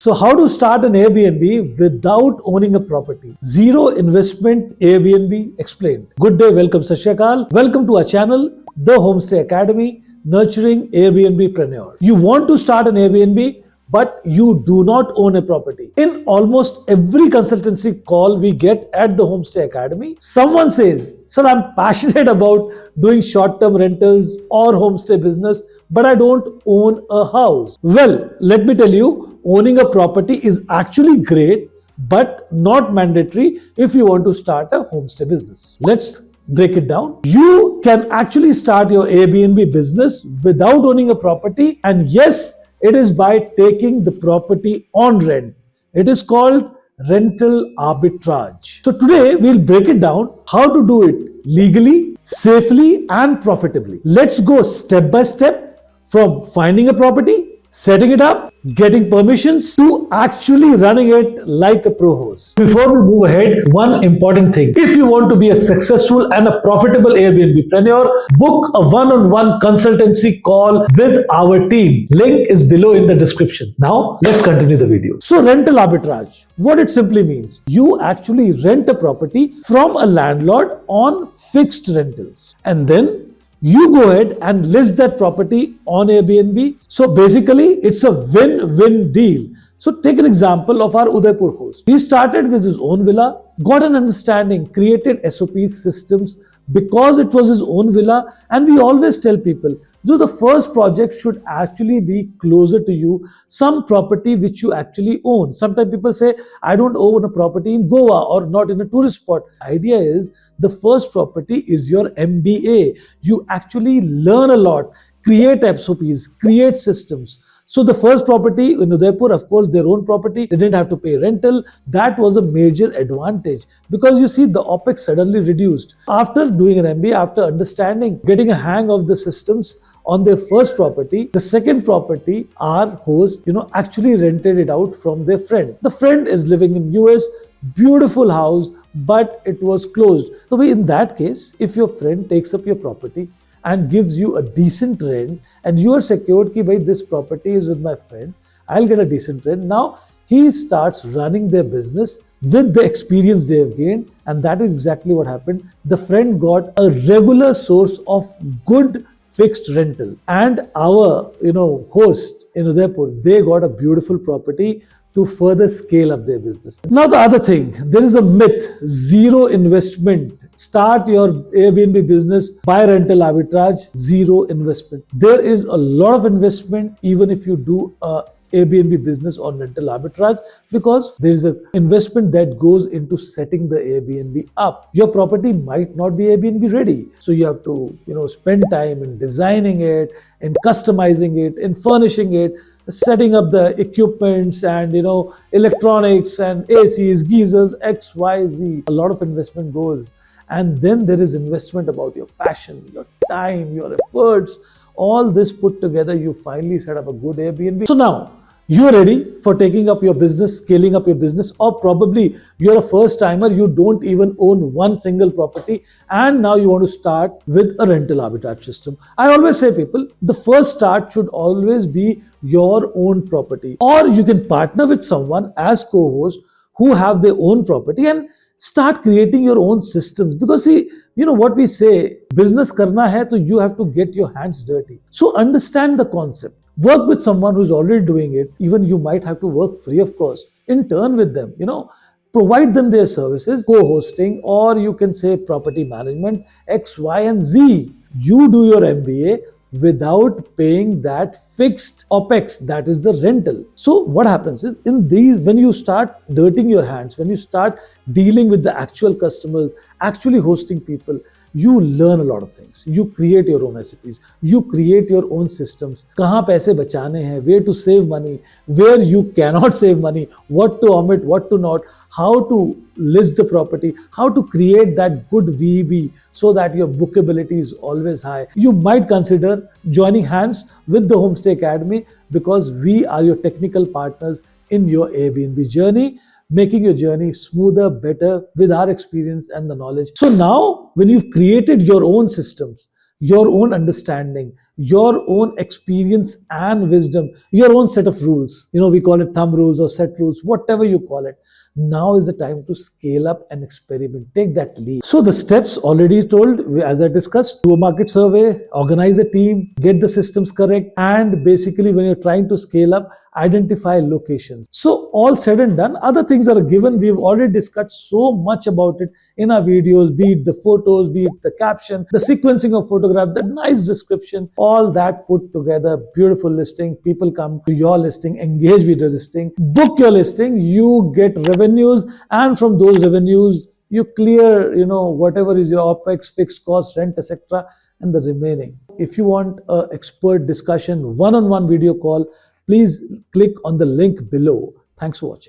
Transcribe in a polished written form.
So how to start an Airbnb without owning a property? Zero investment Airbnb explained. Good day, welcome Sat Shri Akal. Welcome to our channel, The Homestay Academy, nurturing Airbnbpreneur. You want to start an Airbnb, but you do not own a property. In almost every consultancy call we get at the Homestay Academy, someone says, "Sir, I'm passionate about doing short-term rentals or homestay business, but I don't own a house." Well, let me tell you, owning a property is actually great, but not mandatory if you want to start a homestay business. Let's break it down. You can actually start your Airbnb business without owning a property, and yes, it is by taking the property on rent. It is called rental arbitrage. So today we'll break it down how to do it legally, safely, and profitably. Let's go step by step from finding a property, setting it up, getting permissions, to actually running it like a pro host. Before we move ahead, one important thing. If you want to be a successful and a profitable Airbnbpreneur, book a one-on-one consultancy call with our team. Link is below in the description. Now, let's continue the video. So, rental arbitrage. What it simply means, you actually rent a property from a landlord on fixed rentals, and then you go ahead and list that property on Airbnb. So basically, it's a win-win deal. So take an example of our Udaipur host. He started with his own villa, got an understanding, created SOPs, systems, because it was his own villa. And we always tell people, so the first project should actually be closer to you, some property which you actually own. Sometimes people say, I don't own a property in Goa or not in a tourist spot. Idea is, the first property is your MBA. You actually learn a lot, create SOPs, create systems. So the first property in Udaipur, of course, their own property, they didn't have to pay rental. That was a major advantage because you see the OPEX suddenly reduced. After doing an MBA, after understanding, getting a hang of the systems on their first property, the second property, our host, actually rented it out from their friend. The friend is living in US, beautiful house, but it was closed. So in that case, if your friend takes up your property and gives you a decent rent, and you are secured that this property is with my friend, I'll get a decent rent. Now he starts running their business with the experience they have gained, and that is exactly what happened. The friend got a regular source of good fixed rental, and our host in Udaipur, they got a beautiful property to further scale up their business. Now the other thing, there is a myth, zero investment. Start your Airbnb business by rental arbitrage, zero investment. There is a lot of investment even if you do a Airbnb business on rental arbitrage, because there is an investment that goes into setting the Airbnb up. Your property might not be Airbnb ready, so you have to spend time in designing it, in customizing it, in furnishing it, setting up the equipments and electronics and ACs, geysers, X, Y, Z. A lot of investment goes, and then there is investment about your passion, your time, your efforts. All this put together, you finally set up a good Airbnb. So now you are ready for taking up your business, scaling up your business, or probably you're a first timer, you don't even own one single property, and now you want to start with a rental arbitrage system. I always say people, the first start should always be your own property, or you can partner with someone as co-host who have their own property and start creating your own systems. Because see, what we say, business karna hai, so you have to get your hands dirty. So understand the concept. Work with someone who's already doing it. Even you might have to work free of cost. Intern with them, provide them their services, co-hosting, or you can say property management, X, Y, and Z. You do your MBA without paying that fixed OPEX, that is the rental. So what happens is, in these, when you start dirtying your hands, when you start dealing with the actual customers, actually hosting people, you learn a lot of things. You create your own recipes. You create your own systems. Kahan paise bachane hain, where to save money, where you cannot save money, what to omit, what to not, how to list the property, how to create that good VEB so that your bookability is always high. You might consider joining hands with the Homestay Academy, because we are your technical partners in your Airbnb journey, making your journey smoother, better with our experience and the knowledge. So now, when you've created your own systems, your own understanding, your own experience and wisdom, your own set of rules. We call it thumb rules or set rules, whatever you call it. Now is the time to scale up and experiment. Take that leap. So the steps already told, as I discussed: do a market survey, organize a team, get the systems correct, and basically when you're trying to scale up, identify locations. So all said and done, other things are given. We've already discussed so much about it in our videos, be it the photos, be it the caption, the sequencing of photograph, the nice description, all that put together, beautiful listing. People come to your listing, engage with the listing, book your listing, you get revenues, and from those revenues, you clear, whatever is your OPEX, fixed cost, rent, etc., and the remaining. If you want an expert discussion, one-on-one video call, please click on the link below. Thanks for watching.